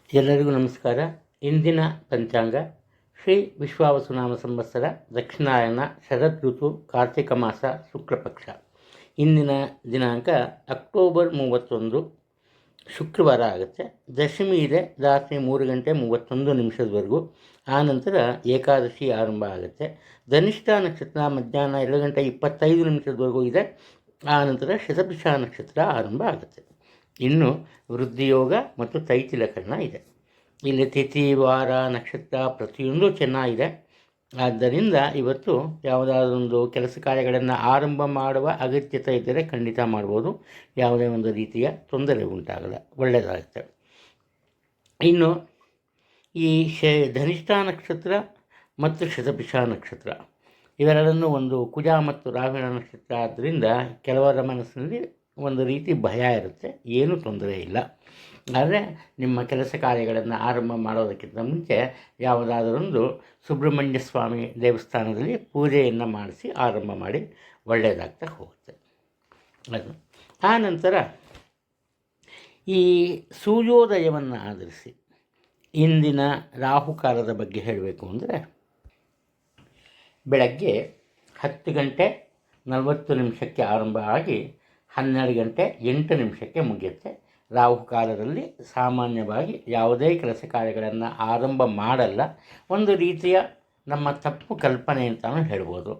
ಎಲ್ಲರಿಗೂ ನಮಸ್ಕಾರ. ಇಂದಿನ ಪಂಚಾಂಗ ಶ್ರೀ ವಿಶ್ವಾವಸುನಾಮ ಸಂವತ್ಸರ ದಕ್ಷಿಣಾಯನ ಶರದ್ ಋತು ಕಾರ್ತಿಕ ಮಾಸ ಶುಕ್ಲಪಕ್ಷ. ಇಂದಿನ ದಿನಾಂಕ ಅಕ್ಟೋಬರ್ 31 ಶುಕ್ರವಾರ ಆಗುತ್ತೆ. ದಶಮಿ ಇದೆ ರಾತ್ರಿ 3 ಗಂಟೆ 31 ನಿಮಿಷದವರೆಗೂ. ಆನಂತರ ಏಕಾದಶಿ ಆರಂಭ ಆಗುತ್ತೆ. ಧನಿಷ್ಠ ನಕ್ಷತ್ರ ಮಧ್ಯಾಹ್ನ 2 ಗಂಟೆ 25 ನಿಮಿಷದವರೆಗೂ ಇದೆ. ಆನಂತರ ಶತಭಿಷ ನಕ್ಷತ್ರ ಆರಂಭ ಆಗುತ್ತೆ. ಇನ್ನು ವೃದ್ಧಿಯೋಗ ಮತ್ತು ತೈತಿಲಕರಣ ಇದೆ. ಇಲ್ಲಿ ತಿಥಿ ವಾರ ನಕ್ಷತ್ರ ಪ್ರತಿಯೊಂದು ಚೆನ್ನಾಗಿದೆ. ಆದ್ದರಿಂದ ಇವತ್ತು ಯಾವುದಾದ್ರೊಂದು ಕೆಲಸ ಕಾರ್ಯಗಳನ್ನು ಆರಂಭ ಮಾಡುವ ಅಗತ್ಯತೆ ಇದ್ದರೆ ಖಂಡಿತ ಮಾಡ್ಬೋದು. ಯಾವುದೇ ಒಂದು ರೀತಿಯ ತೊಂದರೆ ಉಂಟಾಗಲ್ಲ, ಒಳ್ಳೆಯದಾಗುತ್ತೆ. ಇನ್ನು ಈ ಧನಿಷ್ಠ ನಕ್ಷತ್ರ ಮತ್ತು ಶತಭಿಷ ನಕ್ಷತ್ರ ಇವೆರಡನ್ನು ಒಂದು ಕುಜ ಮತ್ತು ರಾಹುಲ ನಕ್ಷತ್ರ ಆದ್ದರಿಂದ ಕೆಲವರ ಮನಸ್ಸಿನಲ್ಲಿ ಒಂದು ರೀತಿ ಭಯ ಇರುತ್ತೆ. ಏನೂ ತೊಂದರೆ ಇಲ್ಲ. ಆದರೆ ನಿಮ್ಮ ಕೆಲಸ ಕಾರ್ಯಗಳನ್ನು ಆರಂಭ ಮಾಡೋದಕ್ಕಿಂತ ಮುಂಚೆ ಯಾವುದಾದರೊಂದು ಸುಬ್ರಹ್ಮಣ್ಯ ಸ್ವಾಮಿ ದೇವಸ್ಥಾನದಲ್ಲಿ ಪೂಜೆಯನ್ನು ಮಾಡಿಸಿ ಆರಂಭ ಮಾಡಿ, ಒಳ್ಳೆಯದಾಗ್ತಾ ಹೋಗುತ್ತೆ. ಅದು ಆ ನಂತರ ಈ ಸೂರ್ಯೋದಯವನ್ನು ಆಧರಿಸಿ ಇಂದಿನ ರಾಹುಕಾಲದ ಬಗ್ಗೆ ಹೇಳಬೇಕು ಅಂದರೆ, ಬೆಳಗ್ಗೆ 10 ಗಂಟೆ 40 ನಿಮಿಷಕ್ಕೆ ಆರಂಭ ಆಗಿ 12 ಗಂಟೆ 8 ನಿಮಿಷಕ್ಕೆ ಮುಗಿಯುತ್ತೆ. ರಾಹುಕಾಲದಲ್ಲಿ ಸಾಮಾನ್ಯವಾಗಿ ಯಾವುದೇ ಕೆಲಸ ಕಾರ್ಯಗಳನ್ನು ಆರಂಭ ಮಾಡಲ್ಲ. ಒಂದು ರೀತಿಯ ನಮ್ಮ ತಪ್ಪು ಕಲ್ಪನೆ ಅಂತಲೂ ಹೇಳ್ಬೋದು.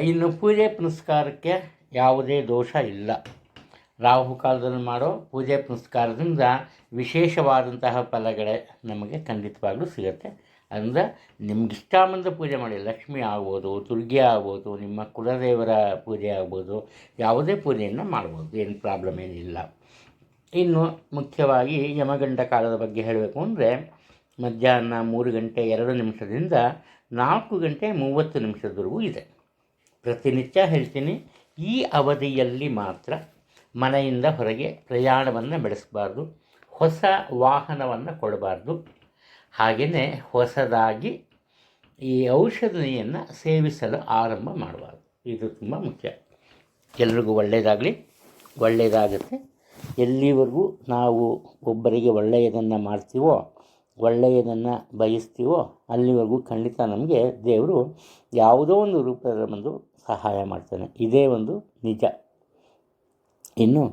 ಇನ್ನು ಪೂಜೆ ಪುನಸ್ಕಾರಕ್ಕೆ ಯಾವುದೇ ದೋಷ ಇಲ್ಲ. ರಾಹುಕಾಲದಲ್ಲಿ ಮಾಡೋ ಪೂಜೆ ಪುನಸ್ಕಾರದಿಂದ ವಿಶೇಷವಾದಂತಹ ಫಲಗಳೇ ನಮಗೆ ಖಂಡಿತವಾಗ್ಲೂ ಸಿಗುತ್ತೆ. ಅಂದರೆ ನಿಮಗಿಷ್ಟ ಬಂದ ಪೂಜೆ ಮಾಡಿ, ಲಕ್ಷ್ಮಿ ಆಗ್ಬೋದು, ದುರ್ಗೆ ಆಗ್ಬೋದು, ನಿಮ್ಮ ಕುಲದೇವರ ಪೂಜೆ ಆಗ್ಬೋದು, ಯಾವುದೇ ಪೂಜೆಯನ್ನು ಮಾಡ್ಬೋದು, ಏನು ಪ್ರಾಬ್ಲಮ್ ಏನಿಲ್ಲ. ಇನ್ನು ಮುಖ್ಯವಾಗಿ ಯಮಗಂಡ ಕಾಲದ ಬಗ್ಗೆ ಹೇಳಬೇಕು ಅಂದರೆ, ಮಧ್ಯಾಹ್ನ 3 ಗಂಟೆ 2 ನಿಮಿಷದಿಂದ 4 ಗಂಟೆ 30 ನಿಮಿಷದವರೆಗೂ ಇದೆ. ಪ್ರತಿನಿತ್ಯ ಹೇಳ್ತೀನಿ, ಈ ಅವಧಿಯಲ್ಲಿ ಮಾತ್ರ ಮನೆಯಿಂದ ಹೊರಗೆ ಪ್ರಯಾಣವನ್ನು ಬೆಳೆಸಬಾರ್ದು, ಹೊಸ ವಾಹನವನ್ನು ಕೊಡಬಾರ್ದು. ಹಾಗೆಯೇ ಹೊಸದಾಗಿ ಈ ಔಷಧಿಯನ್ನು ಸೇವಿಸಲು ಆರಂಭ ಮಾಡಬಾರ್ದು. ಇದು ತುಂಬ ಮುಖ್ಯ. ಎಲ್ರಿಗೂ ಒಳ್ಳೆಯದಾಗಲಿ, ಒಳ್ಳೆಯದಾಗುತ್ತೆ. ಎಲ್ಲಿವರೆಗೂ ನಾವು ಒಬ್ಬರಿಗೆ ಒಳ್ಳೆಯದನ್ನು ಮಾಡ್ತೀವೋ, ಒಳ್ಳೆಯದನ್ನು ಬಯಸ್ತೀವೋ, ಅಲ್ಲಿವರೆಗೂ ಖಂಡಿತ ನಮಗೆ ದೇವರು ಯಾವುದೋ ಒಂದು ರೂಪದಲ್ಲಿ ಬಂದು ಸಹಾಯ ಮಾಡ್ತಾನೆ. ಇದೇ ಒಂದು ನಿಜ. ಇನ್ನು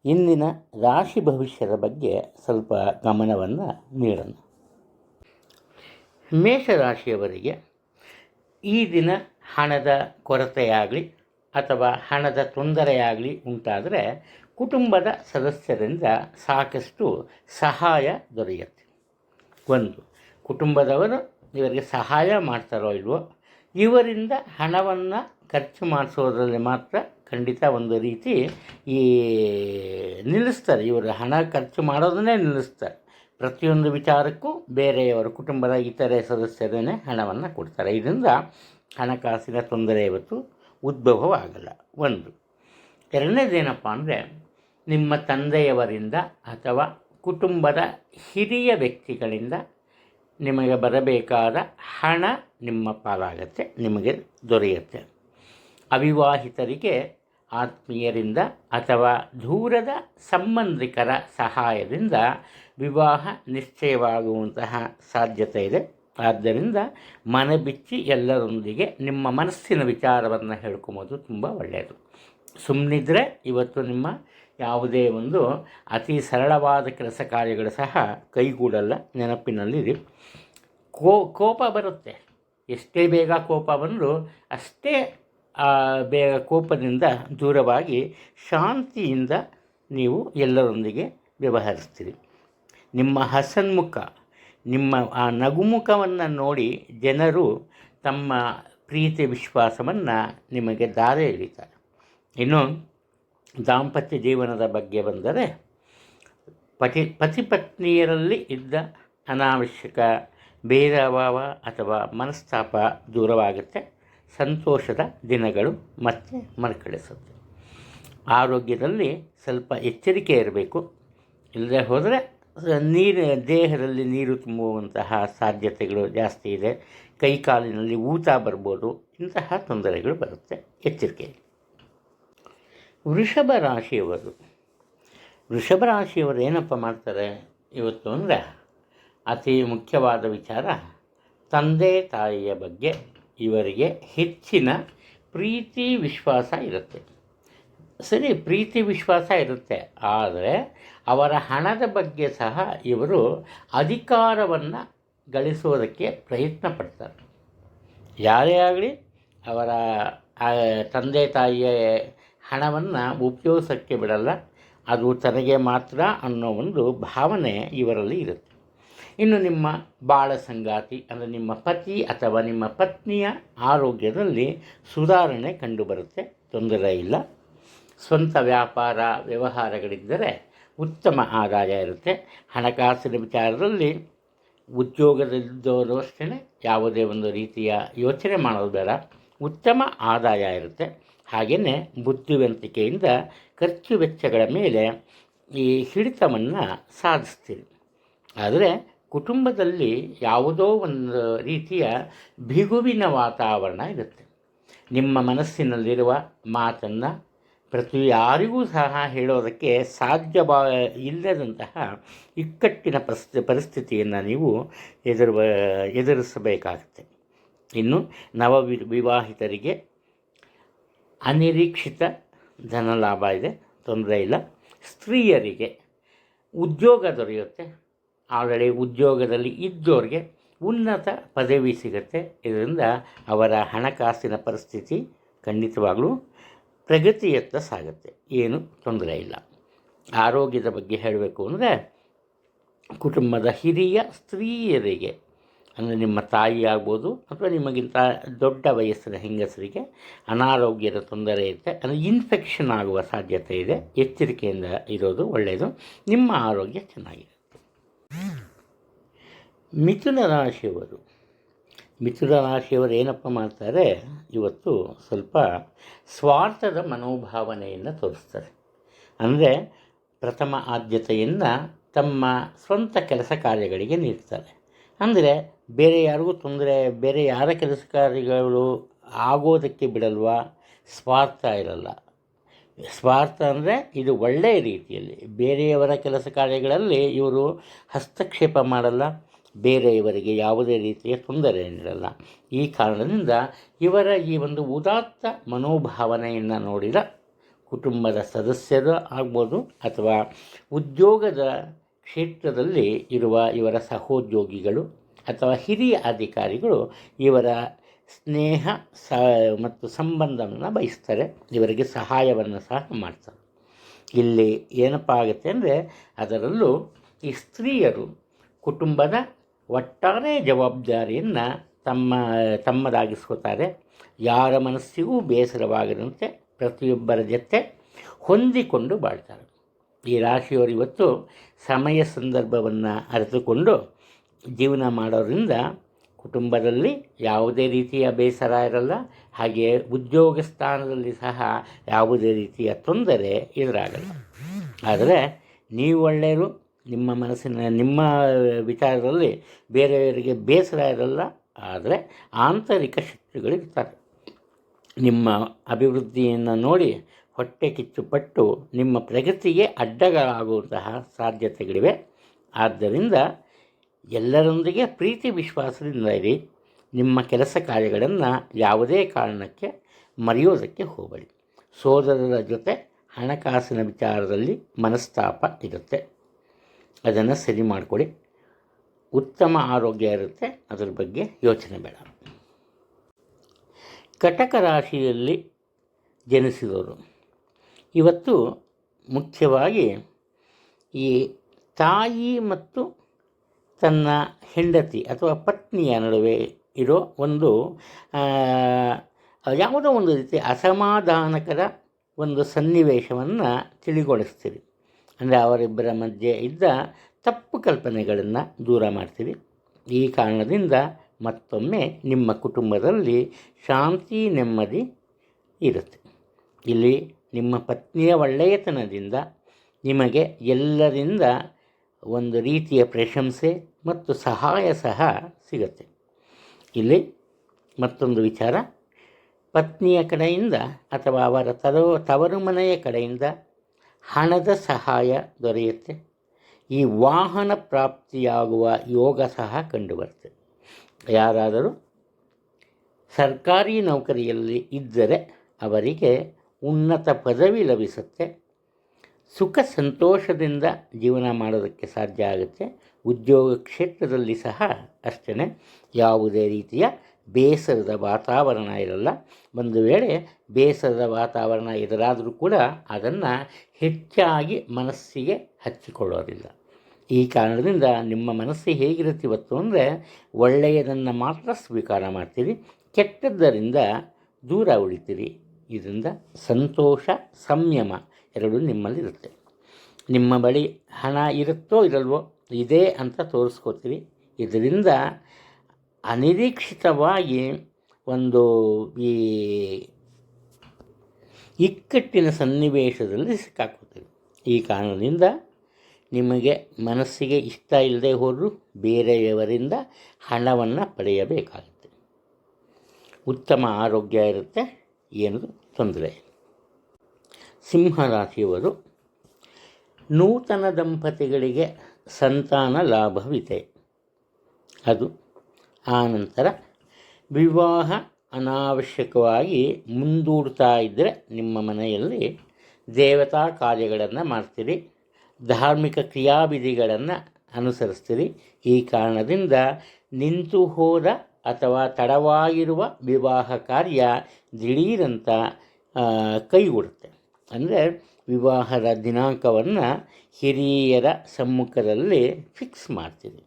ಇಂದಿನ ರಾಶಿ ಭವಿಷ್ಯದ ಬಗ್ಗೆ ಸ್ವಲ್ಪ ಗಮನವನ್ನು ನೀಡೋಣ. ಮೇಷರಾಶಿಯವರಿಗೆ ಈ ದಿನ ಹಣದ ಕೊರತೆಯಾಗಲಿ ಅಥವಾ ಹಣದ ತೊಂದರೆಯಾಗಲಿ ಉಂಟಾದರೆ ಕುಟುಂಬದ ಸದಸ್ಯರಿಂದ ಸಾಕಷ್ಟು ಸಹಾಯ ದೊರೆಯುತ್ತೆ. ಒಂದು, ಕುಟುಂಬದವರು ಇವರಿಗೆ ಸಹಾಯ ಮಾಡ್ತಾರೋ ಇಲ್ವೋ, ಇವರಿಂದ ಹಣವನ್ನು ಖರ್ಚು ಮಾಡಿಸೋದ್ರಲ್ಲಿ ಮಾತ್ರ ಖಂಡಿತ ಒಂದು ರೀತಿ ನಿಲ್ಲಿಸ್ತಾರೆ. ಇವರು ಹಣ ಖರ್ಚು ಮಾಡೋದನ್ನೇ ನಿಲ್ಲಿಸ್ತಾರೆ. ಪ್ರತಿಯೊಂದು ವಿಚಾರಕ್ಕೂ ಬೇರೆಯವರು ಕುಟುಂಬದ ಇತರೆ ಸದಸ್ಯರೇ ಹಣವನ್ನು ಕೊಡ್ತಾರೆ. ಇದರಿಂದ ಹಣಕಾಸಿನ ತೊಂದರೆ ಇವತ್ತು ಉದ್ಭವವಾಗಲ್ಲ. ಒಂದು. ಎರಡನೇದೇನಪ್ಪ ಅಂದರೆ, ನಿಮ್ಮ ತಂದೆಯವರಿಂದ ಅಥವಾ ಕುಟುಂಬದ ಹಿರಿಯ ವ್ಯಕ್ತಿಗಳಿಂದ ನಿಮಗೆ ಬರಬೇಕಾದ ಹಣ ನಿಮ್ಮ ಪಾಲಾಗತ್ತೆ, ನಿಮಗೆ ದೊರೆಯುತ್ತೆ. ಅವಿವಾಹಿತರಿಗೆ ಆತ್ಮೀಯರಿಂದ ಅಥವಾ ದೂರದ ಸಂಬಂಧಿಕರ ಸಹಾಯದಿಂದ ವಿವಾಹ ನಿಶ್ಚಯವಾಗುವಂತಹ ಸಾಧ್ಯತೆ ಇದೆ. ಆದ್ದರಿಂದ ಮನೆ ಬಿಚ್ಚಿ ಎಲ್ಲರೊಂದಿಗೆ ನಿಮ್ಮ ಮನಸ್ಸಿನ ವಿಚಾರವನ್ನು ಹೇಳ್ಕೊಂಬೋದು, ತುಂಬ ಒಳ್ಳೆಯದು. ಸುಮ್ಮನಿದ್ರೆ ಇವತ್ತು ನಿಮ್ಮ ಯಾವುದೇ ಒಂದು ಅತಿ ಸರಳವಾದ ಕೆಲಸ ಕಾರ್ಯಗಳು ಸಹ ಕೈಗೂಡಲ್ಲ. ನೆನಪಿನಲ್ಲಿರಿ. ಕೋಪ ಬರುತ್ತೆ. ಎಷ್ಟೇ ಬೇಗ ಕೋಪ ಬಂದರೂ ಅಷ್ಟೇ ಬೇಗ ಕೋಪದಿಂದ ದೂರವಾಗಿ ಶಾಂತಿಯಿಂದ ನೀವು ಎಲ್ಲರೊಂದಿಗೆ ವ್ಯವಹರಿಸ್ತೀರಿ. ನಿಮ್ಮ ಹಸನ್ಮುಖ, ನಿಮ್ಮ ಆ ನಗುಮುಖವನ್ನು ನೋಡಿ ಜನರು ತಮ್ಮ ಪ್ರೀತಿ ವಿಶ್ವಾಸವನ್ನು ನಿಮಗೆ ದಾರೆ ಎಳಿತಾರೆ. ಇನ್ನು ದಾಂಪತ್ಯ ಜೀವನದ ಬಗ್ಗೆ ಬಂದರೆ, ಪತಿ ಪತ್ನಿಯರಲ್ಲಿ ಇದ್ದ ಅನಾವಶ್ಯಕ ಭೇದಭಾವ ಅಥವಾ ಮನಸ್ತಾಪ ದೂರವಾಗುತ್ತೆ. ಸಂತೋಷದ ದಿನಗಳು ಮತ್ತೆ ಮರುಕಳಿಸುತ್ತೆ. ಆರೋಗ್ಯದಲ್ಲಿ ಸ್ವಲ್ಪ ಎಚ್ಚರಿಕೆ ಇರಬೇಕು. ಇಲ್ಲದೆ ಹೋದರೆ ದೇಹದಲ್ಲಿ ನೀರು ತುಂಬುವಂತಹ ಸಾಧ್ಯತೆಗಳು ಜಾಸ್ತಿ ಇದೆ. ಕೈಕಾಲಿನಲ್ಲಿ ಊತ ಬರ್ಬೋದು. ಇಂತಹ ತೊಂದರೆಗಳು ಬರುತ್ತೆ, ಎಚ್ಚರಿಕೆ. ವೃಷಭ ರಾಶಿಯವರು ಏನಪ್ಪ ಮಾಡ್ತಾರೆ, ಇವತ್ತು ಅಂದರೆ ಅತಿ ಮುಖ್ಯವಾದ ವಿಚಾರ, ತಂದೆ ತಾಯಿಯ ಬಗ್ಗೆ ಇವರಿಗೆ ಹೆಚ್ಚಿನ ಪ್ರೀತಿ ವಿಶ್ವಾಸ ಇರುತ್ತೆ. ಸರಿ, ಪ್ರೀತಿ ವಿಶ್ವಾಸ ಇರುತ್ತೆ, ಆದರೆ ಅವರ ಹಣದ ಬಗ್ಗೆ ಸಹ ಇವರು ಅಧಿಕಾರವನ್ನು ಗಳಿಸುವುದಕ್ಕೆ ಪ್ರಯತ್ನ ಪಡ್ತಾರೆ. ಯಾರೇ ಆಗಲಿ ಅವರ ತಂದೆ ತಾಯಿಯ ಹಣವನ್ನು ಉಪಯೋಗಿಸೋಕ್ಕೆ ಬಿಡಲ್ಲ, ಅದು ತನಗೆ ಮಾತ್ರ ಅನ್ನೋ ಒಂದು ಭಾವನೆ ಇವರಲ್ಲಿ ಇರುತ್ತೆ. ಇನ್ನು ನಿಮ್ಮ ಬಾಳ ಸಂಗಾತಿ ಅಂದರೆ ನಿಮ್ಮ ಪತಿ ಅಥವಾ ನಿಮ್ಮ ಪತ್ನಿಯ ಆರೋಗ್ಯದಲ್ಲಿ ಸುಧಾರಣೆ ಕಂಡುಬರುತ್ತೆ, ತೊಂದರೆ ಇಲ್ಲ. ಸ್ವಂತ ವ್ಯಾಪಾರ ವ್ಯವಹಾರಗಳಿದ್ದರೆ ಉತ್ತಮ ಆದಾಯ ಇರುತ್ತೆ. ಹಣಕಾಸಿನ ವಿಚಾರದಲ್ಲಿ ಉದ್ಯೋಗದಲ್ಲಿದ್ದವರು ಅಷ್ಟೇ ಯಾವುದೇ ಒಂದು ರೀತಿಯ ಯೋಚನೆ ಮಾಡೋದು ಬೇಡ, ಉತ್ತಮ ಆದಾಯ ಇರುತ್ತೆ. ಹಾಗೆಯೇ ಬುದ್ಧಿವಂತಿಕೆಯಿಂದ ಖರ್ಚು ವೆಚ್ಚಗಳ ಮೇಲೆ ಈ ಹಿಡಿತವನ್ನು ಸಾಧಿಸ್ತೀರಿ. ಆದರೆ ಕುಟುಂಬದಲ್ಲಿ ಯಾವುದೋ ಒಂದು ರೀತಿಯ ಬಿಗುವಿನ ವಾತಾವರಣ ಇರುತ್ತೆ. ನಿಮ್ಮ ಮನಸ್ಸಿನಲ್ಲಿರುವ ಮಾತನ್ನು ಯಾರಿಗೂ ಸಹ ಹೇಳೋದಕ್ಕೆ ಇಲ್ಲದಂತಹ ಇಕ್ಕಟ್ಟಿನ ಪರಿಸ್ಥಿತಿಯನ್ನು ನೀವು ಎದುರಿಸಬೇಕಾಗುತ್ತೆ. ಇನ್ನು ವಿವಾಹಿತರಿಗೆ ಅನಿರೀಕ್ಷಿತ ಧನಲಾಭ ಇದೆ, ತೊಂದರೆ ಇಲ್ಲ. ಸ್ತ್ರೀಯರಿಗೆ ಉದ್ಯೋಗ ದೊರೆಯುತ್ತೆ. ಆಲ್ರೆಡಿ ಉದ್ಯೋಗದಲ್ಲಿ ಇದ್ದೋರಿಗೆ ಉನ್ನತ ಪದವಿ ಸಿಗುತ್ತೆ. ಇದರಿಂದ ಅವರ ಹಣಕಾಸಿನ ಪರಿಸ್ಥಿತಿ ಖಂಡಿತವಾಗಲೂ ಪ್ರಗತಿಯತ್ತ ಸಾಗುತ್ತೆ, ಏನು ತೊಂದರೆ ಇಲ್ಲ. ಆರೋಗ್ಯದ ಬಗ್ಗೆ ಹೇಳಬೇಕು ಅಂದರೆ ಕುಟುಂಬದ ಹಿರಿಯ ಸ್ತ್ರೀಯರಿಗೆ ಅಂದರೆ ನಿಮ್ಮ ತಾಯಿ ಆಗ್ಬೋದು ಅಥವಾ ನಿಮಗಿಂತ ದೊಡ್ಡ ವಯಸ್ಸಿನ ಹೆಂಗಸರಿಗೆ ಅನಾರೋಗ್ಯದ ತೊಂದರೆ ಇರುತ್ತೆ, ಅಂದರೆ ಇನ್ಫೆಕ್ಷನ್ ಆಗುವ ಸಾಧ್ಯತೆ ಇದೆ. ಎಚ್ಚರಿಕೆಯಿಂದ ಇರೋದು ಒಳ್ಳೆಯದು. ನಿಮ್ಮ ಆರೋಗ್ಯ ಚೆನ್ನಾಗಿರುತ್ತೆ. ಮಿಥುನ ರಾಶಿಯವರು ಏನಪ್ಪ ಮಾಡ್ತಾರೆ, ಇವತ್ತು ಸ್ವಲ್ಪ ಸ್ವಾರ್ಥದ ಮನೋಭಾವನೆಯನ್ನು ತೋರಿಸ್ತಾರೆ. ಅಂದರೆ ಪ್ರಥಮ ಆದ್ಯತೆಯನ್ನು ತಮ್ಮ ಸ್ವಂತ ಕೆಲಸ ಕಾರ್ಯಗಳಿಗೆ ನೀಡ್ತಾರೆ. ಅಂದರೆ ಬೇರೆ ಯಾರಿಗೂ ಬೇರೆ ಯಾರ ಕೆಲಸ ಕಾರ್ಯಗಳು ಆಗೋದಕ್ಕೆ ಬಿಡಲ್ವಾ, ಸ್ವಾರ್ಥ ಇರಲ್ಲ. ಸ್ವಾರ್ಥ ಅಂದರೆ ಇದು ಒಳ್ಳೆಯ ರೀತಿಯಲ್ಲಿ ಬೇರೆಯವರ ಕೆಲಸ ಕಾರ್ಯಗಳಲ್ಲಿ ಇವರು ಹಸ್ತಕ್ಷೇಪ ಮಾಡಲ್ಲ, ಬೇರೆಯವರಿಗೆ ಯಾವುದೇ ರೀತಿಯ ತೊಂದರೆ ನೀಡಲ್ಲ. ಈ ಕಾರಣದಿಂದ ಇವರ ಈ ಒಂದು ಉದಾತ್ತ ಮನೋಭಾವನೆಯನ್ನು ನೋಡಿದ ಕುಟುಂಬದ ಸದಸ್ಯರು ಆಗ್ಬೋದು ಅಥವಾ ಉದ್ಯೋಗದ ಕ್ಷೇತ್ರದಲ್ಲಿ ಇರುವ ಇವರ ಸಹೋದ್ಯೋಗಿಗಳು ಅಥವಾ ಹಿರಿಯ ಅಧಿಕಾರಿಗಳು ಇವರ ಸ್ನೇಹ ಮತ್ತು ಸಂಬಂಧವನ್ನು ಬಯಸ್ತಾರೆ, ಇವರಿಗೆ ಸಹಾಯವನ್ನು ಸಹ ಮಾಡ್ತಾರೆ. ಇಲ್ಲಿ ಏನಪ್ಪ ಆಗುತ್ತೆ ಅಂದರೆ ಅದರಲ್ಲೂ ಈ ಸ್ತ್ರೀಯರು ಕುಟುಂಬದ ಒಟ್ಟಾರೆ ಜವಾಬ್ದಾರಿಯನ್ನು ತಮ್ಮದಾಗಿಸ್ಕೋತಾರೆ. ಯಾರ ಮನಸ್ಸಿಗೂ ಬೇಸರವಾಗದಂತೆ ಪ್ರತಿಯೊಬ್ಬರ ಜೊತೆ ಹೊಂದಿಕೊಂಡು ಬಾಳ್ತಾರೆ. ಈ ರಾಶಿಯವರು ಇವತ್ತು ಸಮಯ ಸಂದರ್ಭವನ್ನು ಅರಿತುಕೊಂಡು ಜೀವನ ಮಾಡೋದ್ರಿಂದ ಕುಟುಂಬದಲ್ಲಿ ಯಾವುದೇ ರೀತಿಯ ಬೇಸರ ಇರಲ್ಲ, ಹಾಗೆ ಉದ್ಯೋಗ ಸ್ಥಾನದಲ್ಲಿ ಸಹ ಯಾವುದೇ ರೀತಿಯ ತೊಂದರೆ ಎದುರಾಗಲ್ಲ. ಆದರೆ ನೀವು ಒಳ್ಳೆಯರು, ನಿಮ್ಮ ವಿಚಾರದಲ್ಲಿ ಬೇರೆಯವರಿಗೆ ಬೇಸರ ಇರಲ್ಲ, ಆದರೆ ಆಂತರಿಕ ಶಕ್ತಿಗಳಿರ್ತಾರೆ. ನಿಮ್ಮ ಅಭಿವೃದ್ಧಿಯನ್ನು ನೋಡಿ ಹೊಟ್ಟೆ ಕಿಚ್ಚುಪಟ್ಟು ನಿಮ್ಮ ಪ್ರಗತಿಗೆ ಅಡ್ಡಗಳಾಗುವಂತಹ ಸಾಧ್ಯತೆಗಳಿವೆ. ಆದ್ದರಿಂದ ಎಲ್ಲರೊಂದಿಗೆ ಪ್ರೀತಿ ವಿಶ್ವಾಸದಿಂದ ಇರಿ. ನಿಮ್ಮ ಕೆಲಸ ಕಾರ್ಯಗಳನ್ನು ಯಾವುದೇ ಕಾರಣಕ್ಕೆ ಮರೆಯೋದಕ್ಕೆ ಹೋಗಬೇಡಿ. ಸೋದರರ ಜೊತೆ ಹಣಕಾಸಿನ ವಿಚಾರದಲ್ಲಿ ಮನಸ್ತಾಪ ಇರುತ್ತೆ, ಅದನ್ನು ಸರಿ ಮಾಡಿಕೊಡಿ. ಉತ್ತಮ ಆರೋಗ್ಯ ಇರುತ್ತೆ, ಅದರ ಬಗ್ಗೆ ಯೋಚನೆ ಬೇಡ. ಕಟಕ ರಾಶಿಯಲ್ಲಿ ಜನಿಸಿದವರು ಇವತ್ತು ಮುಖ್ಯವಾಗಿ ಈ ತಾಯಿ ಮತ್ತು ತನ್ನ ಹೆಂಡತಿ ಅಥವಾ ಪತ್ನಿಯ ನಡುವೆ ಇರೋ ಒಂದು ಯಾವುದೋ ಒಂದು ರೀತಿ ಅಸಮಾಧಾನಕರ ಒಂದು ಸನ್ನಿವೇಶವನ್ನು ತಿಳಿಗೊಳಿಸ್ತೀರಿ. ಅಂದರೆ ಅವರಿಬ್ಬರ ಮಧ್ಯೆ ಇದ್ದ ತಪ್ಪು ಕಲ್ಪನೆಗಳನ್ನು ದೂರ ಮಾಡ್ತೀರಿ. ಈ ಕಾರಣದಿಂದ ಮತ್ತೊಮ್ಮೆ ನಿಮ್ಮ ಕುಟುಂಬದಲ್ಲಿ ಶಾಂತಿ ನೆಮ್ಮದಿ ಇರುತ್ತೆ. ಇಲ್ಲಿ ನಿಮ್ಮ ಪತ್ನಿಯ ಒಳ್ಳೆಯತನದಿಂದ ನಿಮಗೆ ಎಲ್ಲರಿಂದ ಒಂದು ರೀತಿಯ ಪ್ರಶಂಸೆ ಮತ್ತು ಸಹಾಯ ಸಹ ಸಿಗುತ್ತೆ. ಇಲ್ಲಿ ಮತ್ತೊಂದು ವಿಚಾರ, ಪತ್ನಿಯ ಕಡೆಯಿಂದ ಅಥವಾ ಅವರ ತವರು ಮನೆಯ ಕಡೆಯಿಂದ ಹಣದ ಸಹಾಯ ದೊರೆಯುತ್ತೆ. ಈ ವಾಹನ ಪ್ರಾಪ್ತಿಯಾಗುವ ಯೋಗ ಸಹ ಕಂಡುಬರುತ್ತೆ. ಯಾರಾದರೂ ಸರ್ಕಾರಿ ನೌಕರಿಯಲ್ಲಿ ಇದ್ದರೆ ಅವರಿಗೆ ಉನ್ನತ ಪದವಿ ಲಭಿಸುತ್ತೆ. ಸುಖ ಸಂತೋಷದಿಂದ ಜೀವನ ಮಾಡೋದಕ್ಕೆ ಸಾಧ್ಯ ಆಗುತ್ತೆ. ಉದ್ಯೋಗ ಕ್ಷೇತ್ರದಲ್ಲಿ ಸಹ ಅಷ್ಟೇ, ಯಾವುದೇ ರೀತಿಯ ಬೇಸರದ ವಾತಾವರಣ ಇರಲ್ಲ. ಒಂದು ವೇಳೆ ಬೇಸರದ ವಾತಾವರಣ ಎದುರಾದರೂ ಕೂಡ ಅದನ್ನು ಹೆಚ್ಚಾಗಿ ಮನಸ್ಸಿಗೆ ಹಚ್ಚಿಕೊಳ್ಳೋದಿಲ್ಲ. ಈ ಕಾರಣದಿಂದ ನಿಮ್ಮ ಮನಸ್ಸು ಹೇಗಿರುತ್ತೆ ಇವತ್ತು ಅಂದರೆ, ಒಳ್ಳೆಯದನ್ನು ಮಾತ್ರ ಸ್ವೀಕಾರ ಮಾಡ್ತೀರಿ, ಕೆಟ್ಟದ್ದರಿಂದ ದೂರ ಉಳಿತೀರಿ. ಇದರಿಂದ ಸಂತೋಷ, ಸಂಯಮ ಎರಡೂ ನಿಮ್ಮಲ್ಲಿರುತ್ತೆ. ನಿಮ್ಮ ಬಳಿ ಹಣ ಇರುತ್ತೋ ಇರಲ್ವೋ ಇದೆ ಅಂತ ತೋರಿಸ್ಕೋತೀರಿ. ಇದರಿಂದ ಅನಿರೀಕ್ಷಿತವಾಗಿ ಒಂದು ಈ ಇಕ್ಕಟ್ಟಿನ ಸನ್ನಿವೇಶದಲ್ಲಿ ಸಿಕ್ಕಾಕೋತೀವಿ. ಈ ಕಾರಣದಿಂದ ನಿಮಗೆ ಮನಸ್ಸಿಗೆ ಇಷ್ಟ ಇಲ್ಲದೆ ಹೋದರೂ ಬೇರೆಯವರಿಂದ ಹಣವನ್ನು ಪಡೆಯಬೇಕಾಗುತ್ತೆ. ಉತ್ತಮ ಆರೋಗ್ಯ ಇರುತ್ತೆ, ಏನೂ ತೊಂದರೆ ಇಲ್ಲ. ಸಿಂಹರಾಶಿಯವರು, ನೂತನ ದಂಪತಿಗಳಿಗೆ ಸಂತಾನ ಲಾಭವಿದೆ. ಅದು ಆನಂತರ ವಿವಾಹ ಅನಾವಶ್ಯಕವಾಗಿ ಮುಂದೂಡ್ತಾ ಇದ್ದರೆ ನಿಮ್ಮ ಮನೆಯಲ್ಲಿ ದೇವತಾ ಕಾರ್ಯಗಳನ್ನು ಮಾಡ್ತೀರಿ, ಧಾರ್ಮಿಕ ಕ್ರಿಯಾವಿಧಿಗಳನ್ನು ಅನುಸರಿಸ್ತೀರಿ. ಈ ಕಾರಣದಿಂದ ನಿಂತು ಹೋದ ಅಥವಾ ತಡವಾಗಿರುವ ವಿವಾಹ ಕಾರ್ಯ ದಿಢೀರಂತ ಕೈಗೂಡುತ್ತೆ. ಅಂದರೆ ವಿವಾಹದ ದಿನಾಂಕವನ್ನು ಹಿರಿಯರ ಸಮ್ಮುಖದಲ್ಲಿ ಫಿಕ್ಸ್ ಮಾಡ್ತೀರಿ.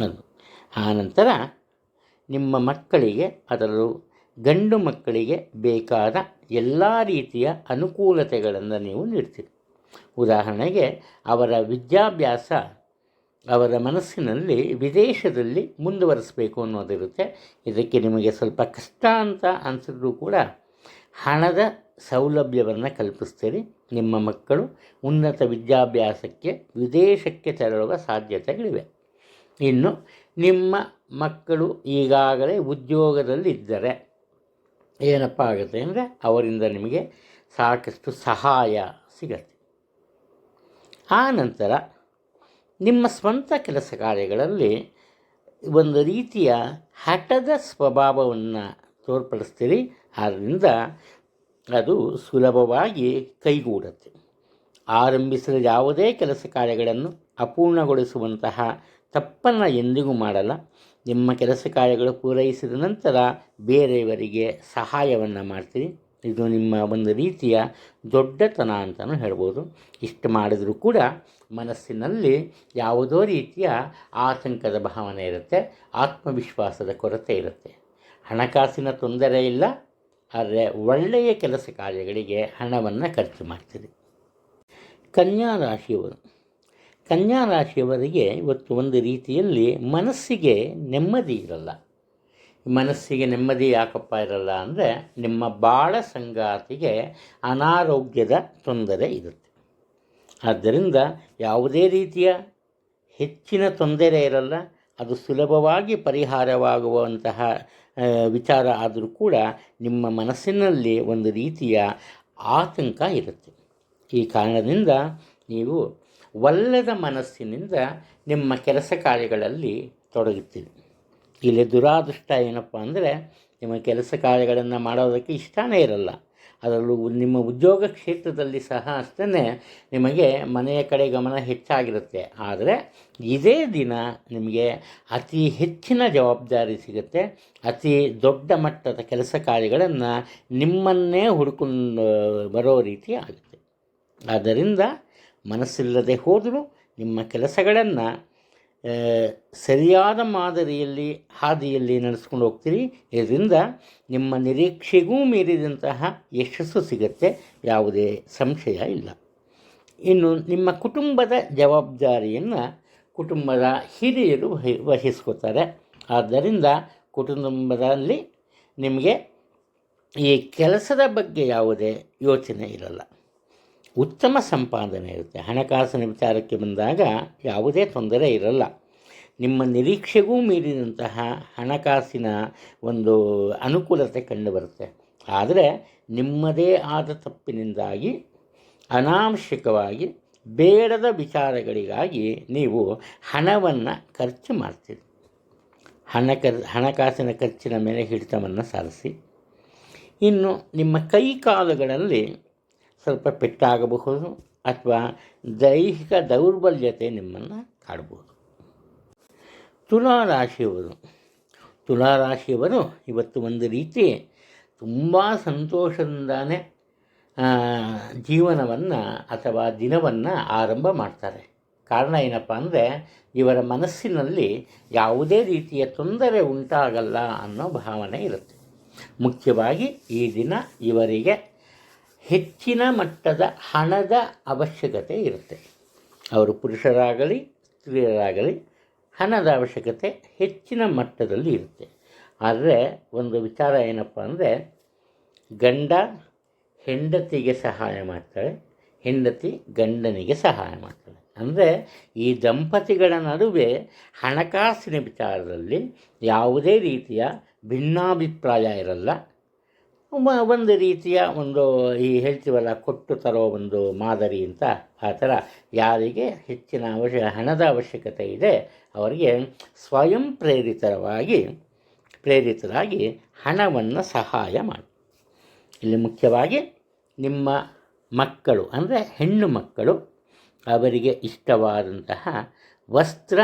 ಅದು ಆನಂತರ ನಿಮ್ಮ ಮಕ್ಕಳಿಗೆ, ಅದರಲ್ಲೂ ಗಂಡು ಮಕ್ಕಳಿಗೆ ಬೇಕಾದ ಎಲ್ಲ ರೀತಿಯ ಅನುಕೂಲತೆಗಳನ್ನು ನೀವು ನೀಡ್ತೀರಿ. ಉದಾಹರಣೆಗೆ ಅವರ ವಿದ್ಯಾಭ್ಯಾಸ ಅವರ ಮನಸ್ಸಿನಲ್ಲಿ ವಿದೇಶದಲ್ಲಿ ಮುಂದುವರಿಸಬೇಕು ಅನ್ನೋದಿರುತ್ತೆ. ಇದಕ್ಕೆ ನಿಮಗೆ ಸ್ವಲ್ಪ ಕಷ್ಟ ಅಂತ ಅನಿಸಿದ್ರೂ ಕೂಡ ಹಣದ ಸೌಲಭ್ಯವನ್ನು ಕಲ್ಪಿಸ್ತೀರಿ. ನಿಮ್ಮ ಮಕ್ಕಳು ಉನ್ನತ ವಿದ್ಯಾಭ್ಯಾಸಕ್ಕೆ ವಿದೇಶಕ್ಕೆ ತೆರಳುವ ಸಾಧ್ಯತೆಗಳಿವೆ. ಇನ್ನು ನಿಮ್ಮ ಮಕ್ಕಳು ಈಗಾಗಲೇ ಉದ್ಯೋಗದಲ್ಲಿದ್ದರೆ ಏನಪ್ಪ ಆಗುತ್ತೆ ಅಂದರೆ, ಅವರಿಂದ ನಿಮಗೆ ಸಾಕಷ್ಟು ಸಹಾಯ ಸಿಗತ್ತೆ. ಆ ನಂತರ ನಿಮ್ಮ ಸ್ವಂತ ಕೆಲಸ ಕಾರ್ಯಗಳಲ್ಲಿ ಒಂದು ರೀತಿಯ ಹಠದ ಸ್ವಭಾವವನ್ನು ತೋರ್ಪಡಿಸ್ತೀರಿ. ಆದ್ದರಿಂದ ಅದು ಸುಲಭವಾಗಿ ಕೈಗೂಡುತ್ತೆ. ಆರಂಭಿಸಿದ ಯಾವುದೇ ಕೆಲಸ ಕಾರ್ಯಗಳನ್ನು ಅಪೂರ್ಣಗೊಳಿಸುವಂತಹ ತಪ್ಪನ್ನು ಎಂದಿಗೂ ಮಾಡಲ್ಲ. ನಿಮ್ಮ ಕೆಲಸ ಕಾರ್ಯಗಳು ಪೂರೈಸಿದ ನಂತರ ಬೇರೆಯವರಿಗೆ ಸಹಾಯವನ್ನು ಮಾಡ್ತೀರಿ. ಇದು ನಿಮ್ಮ ಒಂದು ರೀತಿಯ ದೊಡ್ಡತನ ಅಂತಲೂ ಹೇಳ್ಬೋದು. ಇಷ್ಟು ಮಾಡಿದರೂ ಕೂಡ ಮನಸ್ಸಿನಲ್ಲಿ ಯಾವುದೋ ರೀತಿಯ ಆತಂಕದ ಭಾವನೆ ಇರುತ್ತೆ, ಆತ್ಮವಿಶ್ವಾಸದ ಕೊರತೆ ಇರುತ್ತೆ. ಹಣಕಾಸಿನ ತೊಂದರೆ ಇಲ್ಲ, ಆದರೆ ಒಳ್ಳೆಯ ಕೆಲಸ ಕಾರ್ಯಗಳಿಗೆ ಹಣವನ್ನು ಖರ್ಚು ಮಾಡ್ತೀರಿ. ಕನ್ಯಾ ರಾಶಿಯವರಿಗೆ ಇವತ್ತು ಒಂದು ರೀತಿಯಲ್ಲಿ ಮನಸ್ಸಿಗೆ ನೆಮ್ಮದಿ ಇರಲ್ಲ. ಮನಸ್ಸಿಗೆ ನೆಮ್ಮದಿ ಯಾಕಪ್ಪ ಇರಲ್ಲ ಅಂದರೆ, ನಿಮ್ಮ ಬಾಳ ಸಂಗಾತಿಗೆ ಅನಾರೋಗ್ಯದ ತೊಂದರೆ ಇರುತ್ತೆ. ಆದ್ದರಿಂದ ಯಾವುದೇ ರೀತಿಯ ಹೆಚ್ಚಿನ ತೊಂದರೆ ಇರಲ್ಲ, ಅದು ಸುಲಭವಾಗಿ ಪರಿಹಾರವಾಗುವಂತಹ ವಿಚಾರ ಆದರೂ ಕೂಡ ನಿಮ್ಮ ಮನಸ್ಸಿನಲ್ಲಿ ಒಂದು ರೀತಿಯ ಆತಂಕ ಇರುತ್ತೆ. ಈ ಕಾರಣದಿಂದ ನೀವು ಒಲ್ಲದ ಮನಸ್ಸಿನಿಂದ ನಿಮ್ಮ ಕೆಲಸ ಕಾರ್ಯಗಳಲ್ಲಿ ತೊಡಗುತ್ತೀರಿ. ಇಲ್ಲಿ ದುರಾದೃಷ್ಟ ಏನಪ್ಪ ಅಂದರೆ, ನಿಮ್ಮ ಕೆಲಸ ಕಾರ್ಯಗಳನ್ನು ಮಾಡೋದಕ್ಕೆ ಇಷ್ಟನೇ ಇರಲ್ಲ. ಅದರಲ್ಲೂ ನಿಮ್ಮ ಉದ್ಯೋಗ ಕ್ಷೇತ್ರದಲ್ಲಿ ಸಹ ಅಷ್ಟೇ ನಿಮಗೆ ಮನೆಯ ಕಡೆ ಗಮನ ಹೆಚ್ಚಾಗಿರುತ್ತೆ. ಆದರೆ ಇದೇ ದಿನ ನಿಮಗೆ ಅತಿ ಹೆಚ್ಚಿನ ಜವಾಬ್ದಾರಿ ಸಿಗುತ್ತೆ. ಅತಿ ದೊಡ್ಡ ಮಟ್ಟದ ಕೆಲಸ ಕಾರ್ಯಗಳನ್ನು ನಿಮ್ಮನ್ನೇ ಹುಡುಕೊಂಡು ಬರೋ ರೀತಿ ಆಗುತ್ತೆ. ಆದ್ದರಿಂದ ಮನಸ್ಸಿಲ್ಲದೆ ಹೋದರೂ ನಿಮ್ಮ ಕೆಲಸಗಳನ್ನು ಸರಿಯಾದ ಮಾದರಿಯಲ್ಲಿ ಹಾದಿಯಲ್ಲಿ ನಡೆಸ್ಕೊಂಡು ಹೋಗ್ತೀರಿ. ಇದರಿಂದ ನಿಮ್ಮ ನಿರೀಕ್ಷೆಗೂ ಮೀರಿದಂತಹ ಯಶಸ್ಸು ಸಿಗುತ್ತೆ, ಯಾವುದೇ ಸಂಶಯ ಇಲ್ಲ. ಇನ್ನು ನಿಮ್ಮ ಕುಟುಂಬದ ಜವಾಬ್ದಾರಿಯನ್ನು ಕುಟುಂಬದ ಹಿರಿಯರು ವಹಿಸ್ಕೋತಾರೆ. ಆದ್ದರಿಂದ ಕುಟುಂಬದಲ್ಲಿ ನಿಮಗೆ ಈ ಕೆಲಸದ ಬಗ್ಗೆ ಯಾವುದೇ ಯೋಚನೆ ಇರಲ್ಲ, ಉತ್ತಮ ಸಂಪಾದನೆ ಇರುತ್ತೆ. ಹಣಕಾಸಿನ ವಿಚಾರಕ್ಕೆ ಬಂದಾಗ ಯಾವುದೇ ತೊಂದರೆ ಇರಲ್ಲ. ನಿಮ್ಮ ನಿರೀಕ್ಷೆಗೂ ಮೀರಿದಂತಹ ಹಣಕಾಸಿನ ಒಂದು ಅನುಕೂಲತೆ ಕಂಡುಬರುತ್ತೆ. ಆದರೆ ನಿಮ್ಮದೇ ಆದ ತಪ್ಪಿನಿಂದಾಗಿ ಅನಾವಶ್ಯಕವಾಗಿ ಬೇಡದ ವಿಚಾರಗಳಿಗಾಗಿ ನೀವು ಹಣವನ್ನು ಖರ್ಚು ಮಾಡ್ತೀರಿ. ಹಣಕಾಸಿನ ಖರ್ಚಿನ ಮೇಲೆ ಹಿಡಿತವನ್ನು ಸಾಧಿಸಿ. ಇನ್ನು ನಿಮ್ಮ ಕೈ ಕಾಲುಗಳಲ್ಲಿ ಸ್ವಲ್ಪ ಪೆಟ್ಟಾಗಬಹುದು ಅಥವಾ ದೈಹಿಕ ದೌರ್ಬಲ್ಯತೆ ನಿಮ್ಮನ್ನು ಕಾಡಬಹುದು. ತುಲಾರಾಶಿಯವರು ಇವತ್ತು ಒಂದು ರೀತಿ ತುಂಬ ಸಂತೋಷದಿಂದಾನೇ ಜೀವನವನ್ನು ಅಥವಾ ದಿನವನ್ನು ಆರಂಭ ಮಾಡ್ತಾರೆ. ಕಾರಣ ಏನಪ್ಪ ಅಂದರೆ, ಇವರ ಮನಸ್ಸಿನಲ್ಲಿ ಯಾವುದೇ ರೀತಿಯ ತೊಂದರೆ ಉಂಟಾಗಲ್ಲ ಅನ್ನೋ ಭಾವನೆ ಇರುತ್ತೆ. ಮುಖ್ಯವಾಗಿ ಈ ದಿನ ಇವರಿಗೆ ಹೆಚ್ಚಿನ ಮಟ್ಟದ ಹಣದ ಅವಶ್ಯಕತೆ ಇರುತ್ತೆ. ಅವರು ಪುರುಷರಾಗಲಿ ಸ್ತ್ರೀಯರಾಗಲಿ ಹಣದ ಅವಶ್ಯಕತೆ ಹೆಚ್ಚಿನ ಮಟ್ಟದಲ್ಲಿ ಇರುತ್ತೆ. ಆದರೆ ಒಂದು ವಿಚಾರ ಏನಪ್ಪ ಅಂದರೆ, ಗಂಡ ಹೆಂಡತಿಗೆ ಸಹಾಯ ಮಾಡ್ತಾಳೆ, ಹೆಂಡತಿ ಗಂಡನಿಗೆ ಸಹಾಯ ಮಾಡ್ತಾಳೆ. ಅಂದರೆ ಈ ದಂಪತಿಗಳ ನಡುವೆ ಹಣಕಾಸಿನ ವಿಚಾರದಲ್ಲಿ ಯಾವುದೇ ರೀತಿಯ ಭಿನ್ನಾಭಿಪ್ರಾಯ ಇರಲ್ಲ. ಒಂದು ರೀತಿಯ ಹೇಳ್ತೀವಲ್ಲ, ಕೊಟ್ಟು ತರೋ ಒಂದು ಮಾದರಿ ಅಂತ, ಆ ಥರ ಯಾರಿಗೆ ಹೆಚ್ಚಿನ ಹಣದ ಅವಶ್ಯಕತೆ ಇದೆ ಅವರಿಗೆ ಸ್ವಯಂ ಪ್ರೇರಿತರಾಗಿ ಹಣವನ್ನು ಸಹಾಯ ಮಾಡಿ. ಇಲ್ಲಿ ಮುಖ್ಯವಾಗಿ ನಿಮ್ಮ ಮಕ್ಕಳು ಅಂದರೆ ಹೆಣ್ಣು ಮಕ್ಕಳು ಅವರಿಗೆ ಇಷ್ಟವಾದಂತಹ ವಸ್ತ್ರ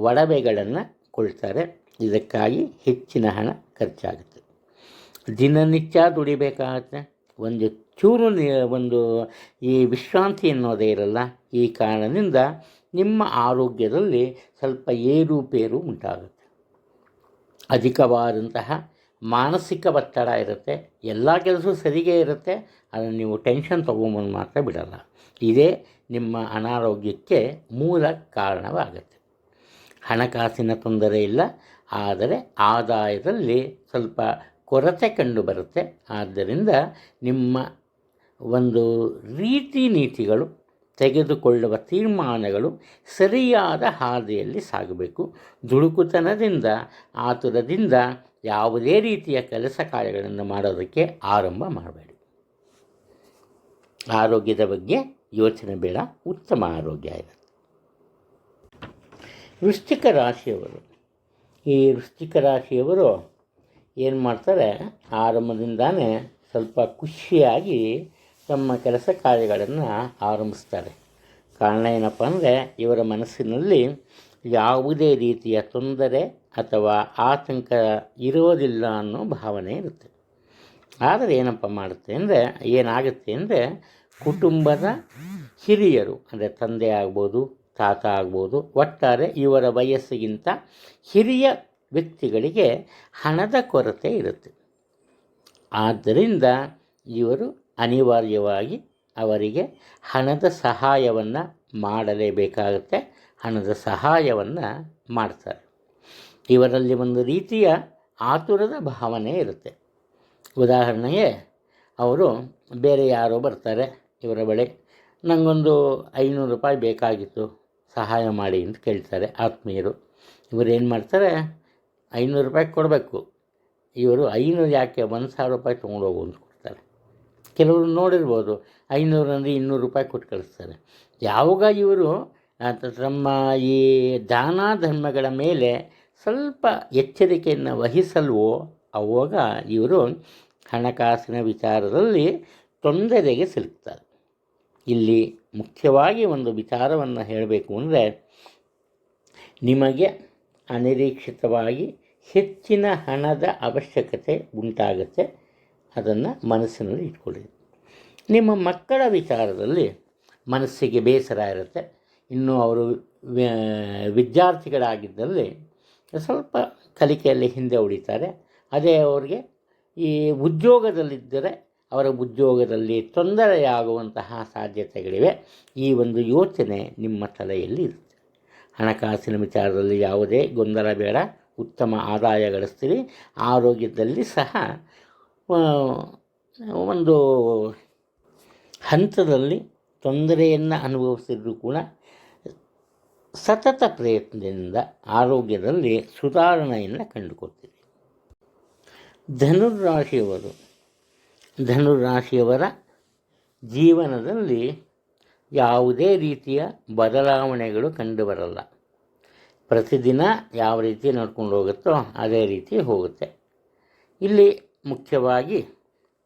ಒಡವೆಗಳನ್ನು ಕೊಡ್ತಾರೆ. ಇದಕ್ಕಾಗಿ ಹೆಚ್ಚಿನ ಹಣ ಖರ್ಚಾಗುತ್ತೆ. ದಿನನಿತ್ಯ ದುಡಿಬೇಕಾಗತ್ತೆ. ಒಂದು ಚೂರು ಈ ವಿಶ್ರಾಂತಿ ಅನ್ನೋದೇ ಇರಲ್ಲ. ಈ ಕಾರಣದಿಂದ ನಿಮ್ಮ ಆರೋಗ್ಯದಲ್ಲಿ ಸ್ವಲ್ಪ ಏರುಪೇರು ಉಂಟಾಗುತ್ತೆ. ಅಧಿಕವಾದಂತಹ ಮಾನಸಿಕ ಒತ್ತಡ ಇರುತ್ತೆ. ಎಲ್ಲ ಕೆಲಸ ಸರಿಗೆ ಇರುತ್ತೆ, ಅದನ್ನು ನೀವು ಟೆನ್ಷನ್ ತೊಗೊಂಬಂದು ಮಾತ್ರ ಬಿಡಲ್ಲ. ಇದೇ ನಿಮ್ಮ ಅನಾರೋಗ್ಯಕ್ಕೆ ಮೂಲ ಕಾರಣವಾಗುತ್ತೆ. ಹಣಕಾಸಿನ ತೊಂದರೆ ಇಲ್ಲ, ಆದರೆ ಆದಾಯದಲ್ಲಿ ಸ್ವಲ್ಪ ಕೊರತೆ ಕಂಡು ಬರುತ್ತೆ. ಆದ್ದರಿಂದ ನಿಮ್ಮ ಒಂದು ನೀತಿಗಳು ತೆಗೆದುಕೊಳ್ಳುವ ತೀರ್ಮಾನಗಳು ಸರಿಯಾದ ಹಾದಿಯಲ್ಲಿ ಸಾಗಬೇಕು. ದುಡುಕುತನದಿಂದ ಆತುರದಿಂದ ಯಾವುದೇ ರೀತಿಯ ಕೆಲಸ ಕಾರ್ಯಗಳನ್ನು ಮಾಡೋದಕ್ಕೆ ಆರಂಭ ಮಾಡಬೇಡಿ. ಆರೋಗ್ಯದ ಬಗ್ಗೆ ಯೋಚನೆ ಬೇಡ, ಉತ್ತಮ ಆರೋಗ್ಯ ಇರುತ್ತೆ. ವೃಶ್ಚಿಕ ರಾಶಿಯವರು ಏನು ಮಾಡ್ತಾರೆ, ಆರಂಭದಿಂದಾನೇ ಸ್ವಲ್ಪ ಖುಷಿಯಾಗಿ ತಮ್ಮ ಕೆಲಸ ಕಾರ್ಯಗಳನ್ನು ಆರಂಭಿಸ್ತಾರೆ. ಕಾರಣ ಏನಪ್ಪ ಅಂದರೆ, ಇವರ ಮನಸ್ಸಿನಲ್ಲಿ ಯಾವುದೇ ರೀತಿಯ ತೊಂದರೆ ಅಥವಾ ಆತಂಕ ಇರೋದಿಲ್ಲ ಅನ್ನೋ ಭಾವನೆ ಇರುತ್ತೆ. ಆದರೆ ಏನಾಗುತ್ತೆ ಅಂದರೆ ಕುಟುಂಬದ ಹಿರಿಯರು ಅಂದರೆ ತಂದೆ ಆಗ್ಬೋದು, ತಾತ ಆಗ್ಬೋದು, ಒಟ್ಟಾರೆ ಇವರ ವಯಸ್ಸಿಗಿಂತ ಹಿರಿಯ ವ್ಯಕ್ತಿಗಳಿಗೆ ಹಣದ ಕೊರತೆ ಇರುತ್ತೆ. ಆದ್ದರಿಂದ ಇವರು ಅನಿವಾರ್ಯವಾಗಿ ಅವರಿಗೆ ಹಣದ ಸಹಾಯವನ್ನು ಮಾಡಲೇಬೇಕಾಗುತ್ತೆ. ಹಣದ ಸಹಾಯವನ್ನು ಮಾಡ್ತಾರೆ. ಇವರಲ್ಲಿ ಒಂದು ರೀತಿಯ ಆತುರದ ಭಾವನೆ ಇರುತ್ತೆ. ಉದಾಹರಣೆಗೆ, ಅವರು ಬೇರೆ ಯಾರೋ ಬರ್ತಾರೆ ಇವರ ಬಳಿ, ನನಗೊಂದು 500 ರೂಪಾಯಿ ಬೇಕಾಗಿತ್ತು, ಸಹಾಯ ಮಾಡಿ ಅಂತ ಕೇಳ್ತಾರೆ ಆತ್ಮೀಯರು. ಇವರು ಏನು ಮಾಡ್ತಾರೆ, 500 ರೂಪಾಯಿ ಕೊಡಬೇಕು. ಇವರು 500 ಯಾಕೆ, 1,000 ರೂಪಾಯಿ ತೊಗೊಂಡೋಗು ಅಂತ ಕೊಡ್ತಾರೆ. ಕೆಲವರು ನೋಡಿರ್ಬೋದು, 500 ಅಂದರೆ 200 ರೂಪಾಯಿ ಕೊಟ್ಟು ಕಳಿಸ್ತಾರೆ. ಯಾವಾಗ ಇವರು ತಮ್ಮ ಈ ದಾನ ಧರ್ಮಗಳ ಮೇಲೆ ಸ್ವಲ್ಪ ಎಚ್ಚರಿಕೆಯನ್ನು ವಹಿಸಲ್ವೋ ಆವಾಗ ಇವರು ಹಣಕಾಸಿನ ವಿಚಾರದಲ್ಲಿ ತೊಂದರೆಗೆ ಸಿಲುಕ್ತಾರೆ. ಇಲ್ಲಿ ಮುಖ್ಯವಾಗಿ ಒಂದು ವಿಚಾರವನ್ನು ಹೇಳಬೇಕು ಅಂದರೆ, ನಿಮಗೆ ಅನಿರೀಕ್ಷಿತವಾಗಿ ಹೆಚ್ಚಿನ ಹಣದ ಅವಶ್ಯಕತೆ ಉಂಟಾಗುತ್ತೆ. ಅದನ್ನು ಮನಸ್ಸಿನಲ್ಲಿ ಇಟ್ಕೊಳ್ಳಿ. ನಿಮ್ಮ ಮಕ್ಕಳ ವಿಚಾರದಲ್ಲಿ ಮನಸ್ಸಿಗೆ ಬೇಸರ ಇರುತ್ತೆ. ಇನ್ನು ಅವರು ವಿದ್ಯಾರ್ಥಿಗಳಾಗಿದ್ದಲ್ಲಿ ಸ್ವಲ್ಪ ಕಲಿಕೆಯಲ್ಲಿ ಹಿಂದೆ ಉಳಿತಾರೆ. ಅದೇ ಅವರಿಗೆ ಈ ಉದ್ಯೋಗದಲ್ಲಿದ್ದರೆ ಅವರ ಉದ್ಯೋಗದಲ್ಲಿ ತೊಂದರೆಯಾಗುವಂತಹ ಸಾಧ್ಯತೆಗಳಿವೆ. ಈ ಒಂದು ಯೋಚನೆ ನಿಮ್ಮ ತಲೆಯಲ್ಲಿ ಇರುತ್ತೆ. ಹಣಕಾಸಿನ ವಿಚಾರದಲ್ಲಿ ಯಾವುದೇ ಗೊಂದಲ ಬೇಡ, ಉತ್ತಮ ಆದಾಯ ಗಳಿಸ್ತೀರಿ. ಆರೋಗ್ಯದಲ್ಲಿ ಸಹ ಒಂದು ಹಂತದಲ್ಲಿ ತೊಂದರೆಯನ್ನು ಅನುಭವಿಸಿದ್ರೂ ಕೂಡ ಸತತ ಪ್ರಯತ್ನದಿಂದ ಆರೋಗ್ಯದಲ್ಲಿ ಸುಧಾರಣೆಯನ್ನು ಕಂಡುಕೊಳ್ತೀರಿ. ಧನುರಾಶಿಯವರ ಜೀವನದಲ್ಲಿ ಯಾವುದೇ ರೀತಿಯ ಬದಲಾವಣೆಗಳು ಕಂಡುಬರಲ್ಲ. ಪ್ರತಿದಿನ ಯಾವ ರೀತಿ ನಡ್ಕೊಂಡು ಹೋಗುತ್ತೋ ಅದೇ ರೀತಿ ಹೋಗುತ್ತೆ. ಇಲ್ಲಿ ಮುಖ್ಯವಾಗಿ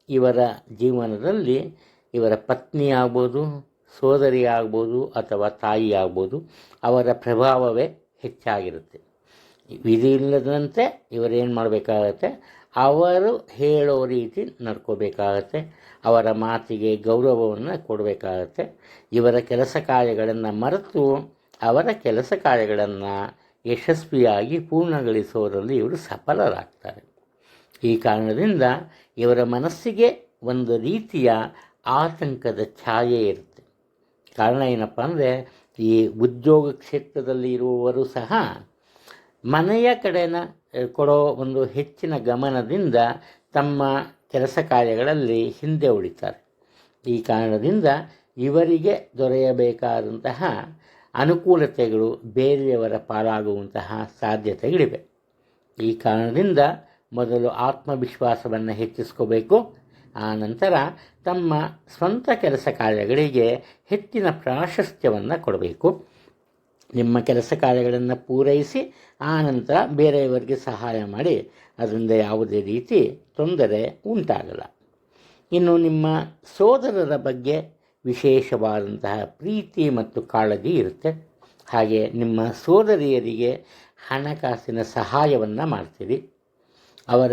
ಇವರ ಜೀವನದಲ್ಲಿ ಇವರ ಪತ್ನಿ ಆಗ್ಬೋದು, ಸೋದರಿ ಆಗ್ಬೋದು ಅಥವಾ ತಾಯಿ ಆಗ್ಬೋದು, ಅವರ ಪ್ರಭಾವವೇ ಹೆಚ್ಚಾಗಿರುತ್ತೆ. ವಿಧಿ ಇಲ್ಲದಂತೆ ಇವರೇನು ಮಾಡಬೇಕಾಗತ್ತೆ, ಅವರು ಹೇಳೋ ರೀತಿ ನಡ್ಕೋಬೇಕಾಗತ್ತೆ. ಅವರ ಮಾತಿಗೆ ಗೌರವವನ್ನು ಕೊಡಬೇಕಾಗತ್ತೆ. ಇವರ ಕೆಲಸ ಕಾರ್ಯಗಳನ್ನು ಮರೆತು ಅವರ ಕೆಲಸ ಕಾರ್ಯಗಳನ್ನು ಯಶಸ್ವಿಯಾಗಿ ಪೂರ್ಣಗೊಳಿಸೋದರಲ್ಲಿ ಇವರು ಸಫಲರಾಗ್ತಾರೆ. ಈ ಕಾರಣದಿಂದ ಇವರ ಮನಸ್ಸಿಗೆ ಒಂದು ರೀತಿಯ ಆತಂಕದ ಛಾಯೆ ಇರುತ್ತೆ. ಕಾರಣ ಏನಪ್ಪ ಅಂದರೆ, ಈ ಉದ್ಯೋಗ ಕ್ಷೇತ್ರದಲ್ಲಿ ಇರುವವರು ಸಹ ಮನೆಯ ಕಡೆನ ಕೊಡೋ ಒಂದು ಹೆಚ್ಚಿನ ಗಮನದಿಂದ ತಮ್ಮ ಕೆಲಸ ಕಾರ್ಯಗಳಲ್ಲಿ ಹಿಂದೆ ಉಳಿತಾರೆ. ಈ ಕಾರಣದಿಂದ ಇವರಿಗೆ ದೊರೆಯಬೇಕಾದಂತಹ ಅನುಕೂಲತೆಗಳು ಬೇರೆಯವರ ಪಾಲಾಗುವಂತಹ ಸಾಧ್ಯತೆಗಳಿವೆ. ಈ ಕಾರಣದಿಂದ ಮೊದಲು ಆತ್ಮವಿಶ್ವಾಸವನ್ನು ಹೆಚ್ಚಿಸ್ಕೋಬೇಕು. ಆ ನಂತರ ತಮ್ಮ ಸ್ವಂತ ಕೆಲಸ ಕಾರ್ಯಗಳಿಗೆ ಹೆಚ್ಚಿನ ಪ್ರಾಶಸ್ತ್ಯವನ್ನು ಕೊಡಬೇಕು. ನಿಮ್ಮ ಕೆಲಸ ಕಾರ್ಯಗಳನ್ನು ಪೂರೈಸಿ ಆ ನಂತರ ಬೇರೆಯವರಿಗೆ ಸಹಾಯ ಮಾಡಿ, ಅದರಿಂದ ಯಾವುದೇ ರೀತಿ ತೊಂದರೆ ಉಂಟಾಗಲ್ಲ. ಇನ್ನು ನಿಮ್ಮ ಸೋದರರ ಬಗ್ಗೆ ವಿಶೇಷವಾದಂತಹ ಪ್ರೀತಿ ಮತ್ತು ಕಾಳಜಿ ಇರುತ್ತೆ. ಹಾಗೆ ನಿಮ್ಮ ಸೋದರಿಯರಿಗೆ ಹಣಕಾಸಿನ ಸಹಾಯವನ್ನು ಮಾಡ್ತೀರಿ. ಅವರ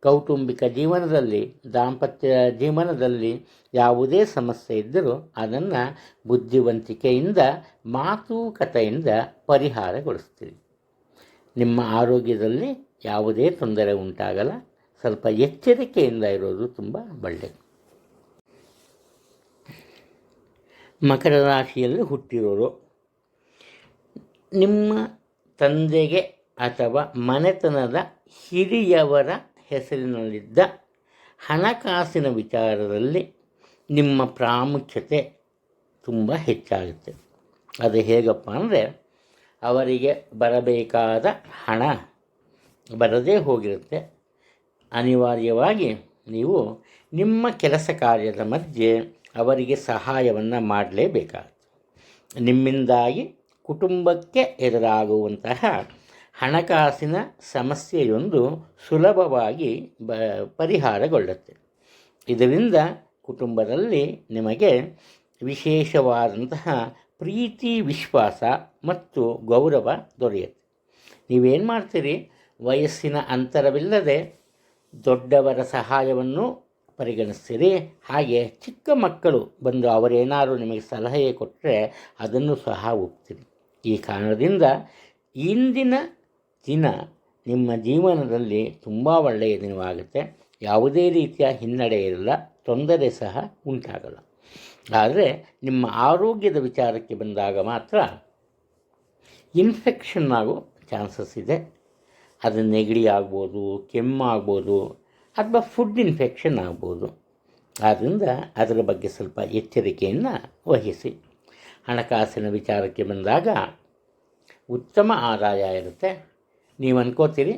ಕೌಟುಂಬಿಕ ಜೀವನದಲ್ಲಿ, ದಾಂಪತ್ಯ ಜೀವನದಲ್ಲಿ ಯಾವುದೇ ಸಮಸ್ಯೆ ಇದ್ದರೂ ಅದನ್ನು ಬುದ್ಧಿವಂತಿಕೆಯಿಂದ, ಮಾತುಕತೆಯಿಂದ ಪರಿಹಾರಗೊಳಿಸ್ತೀರಿ. ನಿಮ್ಮ ಆರೋಗ್ಯದಲ್ಲಿ ಯಾವುದೇ ತೊಂದರೆ ಉಂಟಾಗಲ್ಲ. ಸ್ವಲ್ಪ ಎಚ್ಚರಿಕೆಯಿಂದ ಇರೋದು ತುಂಬ ಒಳ್ಳೆಯದು. ಮಕರ ರಾಶಿಯಲ್ಲಿ ಹುಟ್ಟಿರೋರು, ನಿಮ್ಮ ತಂದೆಗೆ ಅಥವಾ ಮನೆತನದ ಹಿರಿಯವರ ಹೆಸರಿನಲ್ಲಿದ್ದ ಹಣಕಾಸಿನ ವಿಚಾರದಲ್ಲಿ ನಿಮ್ಮ ಪ್ರಾಮುಖ್ಯತೆ ತುಂಬ ಹೆಚ್ಚಾಗುತ್ತೆ. ಅದು ಹೇಗಪ್ಪ ಅಂದರೆ, ಅವರಿಗೆ ಬರಬೇಕಾದ ಹಣ ಬರದೇ ಹೋಗಿರುತ್ತೆ. ಅನಿವಾರ್ಯವಾಗಿ ನೀವು ನಿಮ್ಮ ಕೆಲಸ ಕಾರ್ಯದ ಮಧ್ಯೆ ಅವರಿಗೆ ಸಹಾಯವನ್ನು ಮಾಡಲೇಬೇಕಾಗುತ್ತೆ. ನಿಮ್ಮಿಂದಾಗಿ ಕುಟುಂಬಕ್ಕೆ ಎದುರಾಗುವಂತಹ ಹಣಕಾಸಿನ ಸಮಸ್ಯೆಯೊಂದು ಸುಲಭವಾಗಿ ಪರಿಹಾರಗೊಳ್ಳುತ್ತೆ. ಇದರಿಂದ ಕುಟುಂಬದಲ್ಲಿ ನಿಮಗೆ ವಿಶೇಷವಾದಂತಹ ಪ್ರೀತಿ, ವಿಶ್ವಾಸ ಮತ್ತು ಗೌರವ ದೊರೆಯುತ್ತೆ. ನೀವೇನು ಮಾಡ್ತೀರಿ, ವಯಸ್ಸಿನ ಅಂತರವಿಲ್ಲದೆ ದೊಡ್ಡವರ ಸಹಾಯವನ್ನು ಪರಿಗಣಿಸ್ತೀರಿ. ಹಾಗೆ ಚಿಕ್ಕ ಮಕ್ಕಳು ಬಂದು ಅವರೇನಾದರೂ ನಿಮಗೆ ಸಲಹೆ ಕೊಟ್ಟರೆ ಅದನ್ನು ಸಹ ಒಪ್ತೀರಿ. ಈ ಕಾರಣದಿಂದ ಇಂದಿನ ದಿನ ನಿಮ್ಮ ಜೀವನದಲ್ಲಿ ತುಂಬ ಒಳ್ಳೆಯ ದಿನವಾಗುತ್ತೆ. ಯಾವುದೇ ರೀತಿಯ ಹಿನ್ನಡೆ ಇರಲ್ಲ, ತೊಂದರೆ ಸಹ ಉಂಟಾಗಲ್ಲ. ಆದರೆ ನಿಮ್ಮ ಆರೋಗ್ಯದ ವಿಚಾರಕ್ಕೆ ಬಂದಾಗ ಮಾತ್ರ ಇನ್ಫೆಕ್ಷನ್ ಆಗೋ ಚಾನ್ಸಸ್ ಇದೆ. ಅದು ನೆಗಡಿ ಆಗ್ಬೋದು, ಕೆಮ್ಮಾಗ್ಬೋದು, ಅಥವಾ ಫುಡ್ ಇನ್ಫೆಕ್ಷನ್ ಆಗ್ಬೋದು. ಆದ್ದರಿಂದ ಅದರ ಬಗ್ಗೆ ಸ್ವಲ್ಪ ಎಚ್ಚರಿಕೆಯನ್ನು ವಹಿಸಿ. ಹಣಕಾಸಿನ ವಿಚಾರಕ್ಕೆ ಬಂದಾಗ ಉತ್ತಮ ಆದಾಯ ಇರುತ್ತೆ. ನೀವು ಅನ್ಕೋತೀರಿ,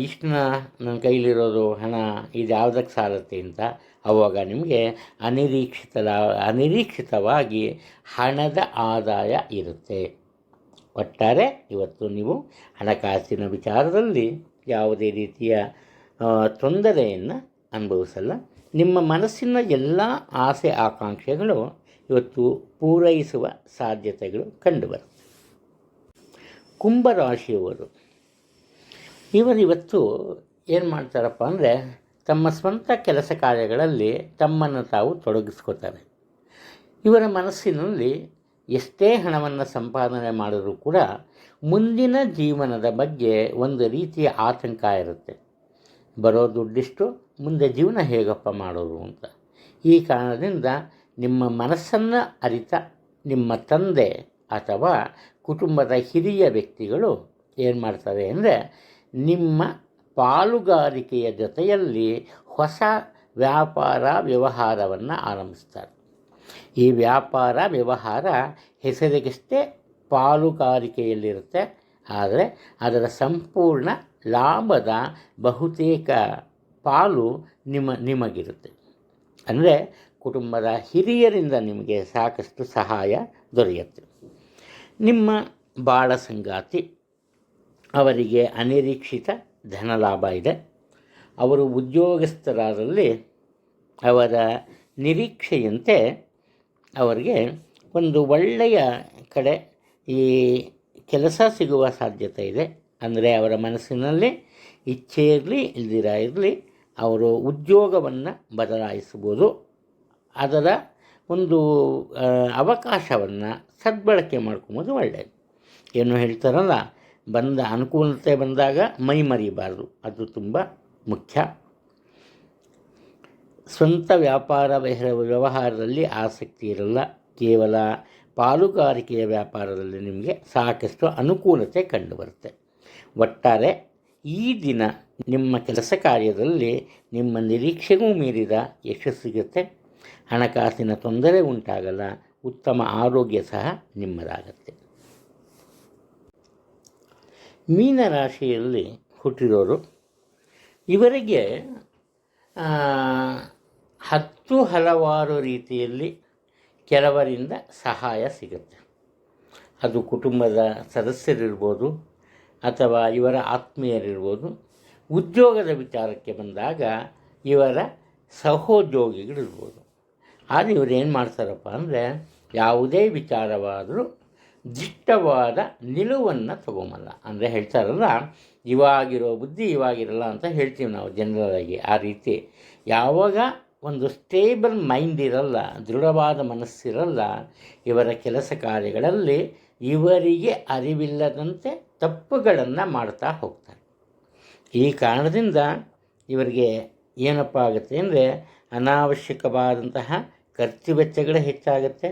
ಇಷ್ಟು ನನ್ನ ಕೈಲಿರೋದು ಹಣ ಇದು ಯಾವುದಕ್ಕೆ ಸಾಲತ್ತೆ ಅಂತ. ಆವಾಗ ನಿಮಗೆ ಅನಿರೀಕ್ಷಿತವಾಗಿ ಹಣದ ಆದಾಯ ಇರುತ್ತೆ. ಒಟ್ಟಾರೆ ಇವತ್ತು ನೀವು ಹಣಕಾಸಿನ ವಿಚಾರದಲ್ಲಿ ಯಾವುದೇ ರೀತಿಯ ತೊಂದರೆಯನ್ನು ಅನುಭವಿಸಲ್ಲ. ನಿಮ್ಮ ಮನಸ್ಸಿನ ಎಲ್ಲ ಆಸೆ ಆಕಾಂಕ್ಷೆಗಳು ಇವತ್ತು ಪೂರೈಸುವ ಸಾಧ್ಯತೆಗಳು ಕಂಡುಬರುತ್ತೆ. ಕುಂಭರಾಶಿಯವರು ಇವತ್ತು ಏನು ಮಾಡ್ತಾರಪ್ಪ ಅಂದರೆ, ತಮ್ಮ ಸ್ವಂತ ಕೆಲಸ ಕಾರ್ಯಗಳಲ್ಲಿ ತಮ್ಮನ್ನು ತಾವು ತೊಡಗಿಸ್ಕೋತಾರೆ. ಇವರ ಮನಸ್ಸಿನಲ್ಲಿ ಎಷ್ಟೇ ಹಣವನ್ನು ಸಂಪಾದನೆ ಮಾಡಿದರೂ ಕೂಡ ಮುಂದಿನ ಜೀವನದ ಬಗ್ಗೆ ಒಂದು ರೀತಿಯ ಆತಂಕ ಇರುತ್ತೆ. ಬರೋ ದುಡ್ಡಿಷ್ಟು, ಮುಂದೆ ಜೀವನ ಹೇಗಪ್ಪ ಮಾಡೋದು ಅಂತ. ಈ ಕಾರಣದಿಂದ ನಿಮ್ಮ ಮನಸ್ಸನ್ನು ಅರಿತ ನಿಮ್ಮ ತಂದೆ ಅಥವಾ ಕುಟುಂಬದ ಹಿರಿಯ ವ್ಯಕ್ತಿಗಳು ಏನು ಮಾಡ್ತಾರೆ ಅಂದರೆ, ನಿಮ್ಮ ಪಾಲುಗಾರಿಕೆಯ ಜೊತೆಯಲ್ಲಿ ಹೊಸ ವ್ಯಾಪಾರ ವ್ಯವಹಾರವನ್ನು ಆರಂಭಿಸ್ತಾರೆ. ಈ ವ್ಯಾಪಾರ ವ್ಯವಹಾರ ಹೆಸರಿಗಷ್ಟೇ ಪಾಲುಗಾರಿಕೆಯಲ್ಲಿರುತ್ತೆ, ಆದರೆ ಅದರ ಸಂಪೂರ್ಣ ಲಾಭದ ಬಹುತೇಕ ಪಾಲು ನಿಮಗಿರುತ್ತೆ. ಅಂದರೆ ಕುಟುಂಬದ ಹಿರಿಯರಿಂದ ನಿಮಗೆ ಸಾಕಷ್ಟು ಸಹಾಯ ದೊರೆಯುತ್ತೆ. ನಿಮ್ಮ ಬಾಳ ಸಂಗಾತಿ ಅವರಿಗೆ ಅನಿರೀಕ್ಷಿತ ಧನಲಾಭ ಇದೆ. ಅವರು ಉದ್ಯೋಗಸ್ಥರಾದಲ್ಲಿ ಅವರ ನಿರೀಕ್ಷೆಯಂತೆ ಅವರಿಗೆ ಒಂದು ಒಳ್ಳೆಯ ಕಡೆ ಈ ಕೆಲಸ ಸಿಗುವ ಸಾಧ್ಯತೆ ಇದೆ. ಅಂದರೆ ಅವರ ಮನಸ್ಸಿನಲ್ಲಿ ಇಚ್ಛೆ ಇರಲಿ ಇರಲಿ ಅವರು ಉದ್ಯೋಗವನ್ನು ಬದಲಾಯಿಸ್ಬೋದು. ಅದರ ಒಂದು ಅವಕಾಶವನ್ನು ಸದ್ಬಳಕೆ ಮಾಡ್ಕೊಬೋದು ಒಳ್ಳೆಯದು. ಏನು ಹೇಳ್ತಾರಲ್ಲ, ಬಂದ ಅನುಕೂಲತೆ ಬಂದಾಗ ಮೈ ಮರಿಬಾರ್ದು, ಅದು ತುಂಬ ಮುಖ್ಯ. ಸ್ವಂತ ವ್ಯಾಪಾರ ವ್ಯವಹಾರದಲ್ಲಿ ಆಸಕ್ತಿ ಇರಲ್ಲ. ಕೇವಲ ಪಾಲುಗಾರಿಕೆಯ ವ್ಯಾಪಾರದಲ್ಲಿ ನಿಮಗೆ ಸಾಕಷ್ಟು ಅನುಕೂಲತೆ ಕಂಡುಬರುತ್ತೆ. ಒಟ್ಟಾರೆ ಈ ದಿನ ನಿಮ್ಮ ಕೆಲಸ ಕಾರ್ಯದಲ್ಲಿ ನಿಮ್ಮ ನಿರೀಕ್ಷೆಗೂ ಮೀರಿದ ಯಶಸ್ಸು ಸಿಗುತ್ತೆ. ಹಣಕಾಸಿನ ತೊಂದರೆ ಉಂಟಾಗಲ್ಲ. ಉತ್ತಮ ಆರೋಗ್ಯ ಸಹ ನಿಮ್ಮದಾಗತ್ತೆ. ಮೀನರಾಶಿಯಲ್ಲಿ ಹುಟ್ಟಿರೋರು ಇವರಿಗೆ ಹಲವಾರು ರೀತಿಯಲ್ಲಿ ಕೆಲವರಿಂದ ಸಹಾಯ ಸಿಗುತ್ತೆ. ಅದು ಕುಟುಂಬದ ಸದಸ್ಯರಿರ್ಬೋದು ಅಥವಾ ಇವರ ಆತ್ಮೀಯರಿರ್ಬೋದು. ಉದ್ಯೋಗದ ವಿಚಾರಕ್ಕೆ ಬಂದಾಗ ಇವರ ಸಹೋದ್ಯೋಗಿಗಳಿರ್ಬೋದು. ಆದರೆ ಇವರು ಏನು ಮಾಡ್ತಾರಪ್ಪ ಅಂದರೆ, ಯಾವುದೇ ವಿಚಾರವಾದರೂ ದಿಟ್ಟವಾದ ನಿಲುವನ್ನು ತಗೊಂಬಲ್ಲ. ಅಂದರೆ ಹೇಳ್ತಾರಲ್ಲ, ಇವಾಗಿರೋ ಬುದ್ಧಿ ಇವಾಗಿರಲ್ಲ ಅಂತ ಹೇಳ್ತೀವಿ ನಾವು ಜನರಲಾಗಿ. ಆ ರೀತಿ ಯಾವಾಗ ಒಂದು ಸ್ಟೇಬಲ್ ಮೈಂಡ್ ಇರಲ್ಲ, ದೃಢವಾದ ಮನಸ್ಸಿರಲ್ಲ, ಇವರ ಕೆಲಸ ಕಾರ್ಯಗಳಲ್ಲಿ ಇವರಿಗೆ ಅರಿವಿಲ್ಲದಂತೆ ತಪ್ಪುಗಳನ್ನು ಮಾಡ್ತಾ ಹೋಗ್ತಾರೆ. ಈ ಕಾರಣದಿಂದ ಇವರಿಗೆ ಏನಪ್ಪ ಆಗುತ್ತೆ ಅಂದರೆ, ಅನಾವಶ್ಯಕವಾದಂತಹ ಖರ್ಚು ವೆಚ್ಚಗಳು ಹೆಚ್ಚಾಗುತ್ತೆ.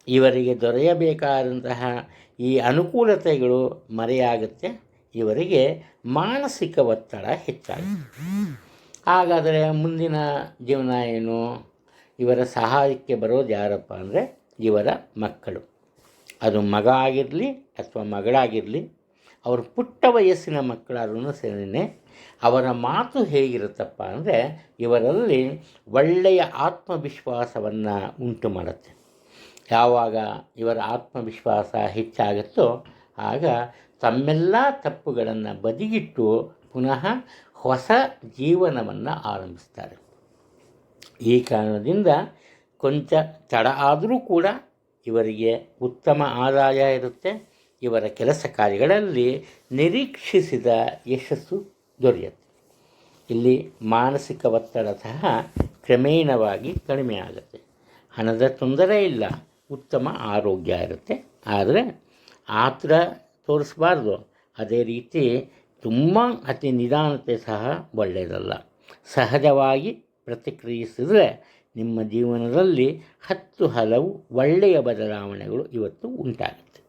ಇವರಿಗೆ ದೊರೆಯಬೇಕಾದಂತಹ ಈ ಅನುಕೂಲತೆಗಳು ಮರೆಯಾಗುತ್ತೆ. ಇವರಿಗೆ ಮಾನಸಿಕ ಒತ್ತಡ ಹೆಚ್ಚಾಗುತ್ತೆ. ಹಾಗಾದರೆ ಮುಂದಿನ ಜೀವನ ಏನು? ಇವರ ಸಹಾಯಕ್ಕೆ ಬರೋದು ಯಾರಪ್ಪ ಅಂದರೆ ಇವರ ಮಕ್ಕಳು. ಅದು ಮಗ ಆಗಿರಲಿ ಅಥವಾ ಮಗಳಾಗಿರಲಿ, ಅವರು ಪುಟ್ಟ ವಯಸ್ಸಿನ ಮಕ್ಕಳಾದ್ರೂ ಸರಿಯೇ, ಅವರ ಮಾತು ಹೇಗಿರುತ್ತಪ್ಪ ಅಂದರೆ ಇವರಲ್ಲಿ ಒಳ್ಳೆಯ ಆತ್ಮವಿಶ್ವಾಸವನ್ನು ಉಂಟು ಮಾಡುತ್ತೆ. ಯಾವಾಗ ಇವರ ಆತ್ಮವಿಶ್ವಾಸ ಹೆಚ್ಚಾಗುತ್ತೋ ಆಗ ತಮ್ಮೆಲ್ಲ ತಪ್ಪುಗಳನ್ನು ಬದಿಗಿಟ್ಟು ಪುನಃ ಹೊಸ ಜೀವನವನ್ನು ಆರಂಭಿಸ್ತಾರೆ. ಈ ಕಾರಣದಿಂದ ಕೊಂಚ ತಡ ಆದರೂ ಕೂಡ ಇವರಿಗೆ ಉತ್ತಮ ಆದಾಯ ಇರುತ್ತೆ. ಇವರ ಕೆಲಸ ಕಾರ್ಯಗಳಲ್ಲಿ ನಿರೀಕ್ಷಿಸಿದ ಯಶಸ್ಸು ದೊರೆಯುತ್ತೆ. ಇಲ್ಲಿ ಮಾನಸಿಕ ಒತ್ತಡ ಸಹ ಕ್ರಮೇಣವಾಗಿ ಕಡಿಮೆ ಆಗುತ್ತೆ. ಹಣದ ತೊಂದರೆ ಇಲ್ಲ, ಉತ್ತಮ ಆರೋಗ್ಯ ಇರುತ್ತೆ. ಆದರೆ ಆತರ ತೋರಿಸಬಾರ್ದು. ಅದೇ ರೀತಿ ತುಂಬ ಅತಿ ನಿಧಾನತೆ ಸಹ ಒಳ್ಳೆಯದಲ್ಲ. ಸಹಜವಾಗಿ ಪ್ರತಿಕ್ರಿಯಿಸಿದರೆ ನಿಮ್ಮ ಜೀವನದಲ್ಲಿ ಹಲವು ಒಳ್ಳೆಯ ಬದಲಾವಣೆಗಳು ಇವತ್ತು ಉಂಟಾಗುತ್ತೆ.